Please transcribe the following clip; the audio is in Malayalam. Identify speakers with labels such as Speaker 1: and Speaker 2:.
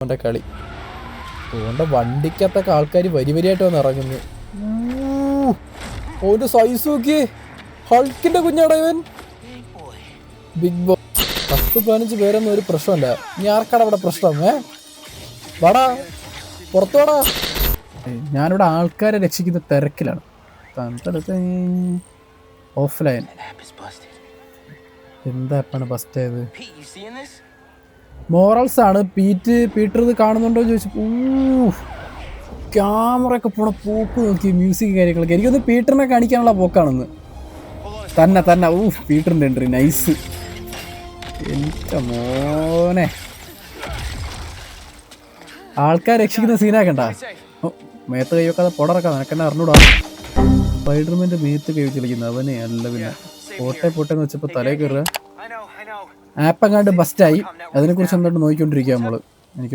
Speaker 1: അവൻ്റെ കളി. അതുകൊണ്ട് വണ്ടിക്കകത്തൊക്കെ ആൾക്കാർ വരി വരിയായിട്ട് വന്ന് ഇറങ്ങുന്നു. ഓൻ്റെ സൈസ് നോക്കിയേ, ഹൾക്കിൻ്റെ കുഞ്ഞാടാ ഇവൻ. ബിഗ് ബോസ് 10-15 പേരൊന്നും ഒരു പ്രശ്നമല്ല. ഇനി ആർക്കാടാ അവിടെ പ്രശ്നം? വാടാ പുറത്തോടാ. ഞാനിവിടെ ആൾക്കാരെ രക്ഷിക്കുന്ന തിരക്കിലാണ്. ഓഫ്ലൈൻ എന്താ എപ്പാണ് ബസ്റ്റ് ആയത്? മോറൽസ് ആണ്. പീറ്റർ ഇത് കാണുന്നുണ്ടോ എന്ന് ചോദിച്ചു. ക്യാമറ ഒക്കെ പോണ പോക്ക് നോക്കി, മ്യൂസിക് കാര്യങ്ങളൊക്കെ. എനിക്കൊന്ന് പീറ്ററിനെ കാണിക്കാനുള്ള പോക്കാണെന്ന് തന്നെ. പീറ്ററിൻ്റെ എൻട്രി നൈസ്. എൻ്റെ മോനെ, ആൾക്കാർ രക്ഷിക്കുന്ന സീനാക്കണ്ട. മേത്ത് കൈ വെക്കാതെ പൊടറക്കാം, നിനക്കെന്നെ അറിഞ്ഞൂടാ. സ്പൈഡർമാൻ്റെ മേത്ത് കൈ കളിക്കുന്നത് അവനെ അല്ല. പിന്നെ പോട്ടെന്ന് വെച്ചപ്പോൾ തലേ കയറുക. ആപ്പ് എങ്ങാണ്ട് ബസ്റ്റായി. അതിനെക്കുറിച്ച് എന്തായിട്ട് നോക്കിക്കൊണ്ടിരിക്കുക നമ്മള്.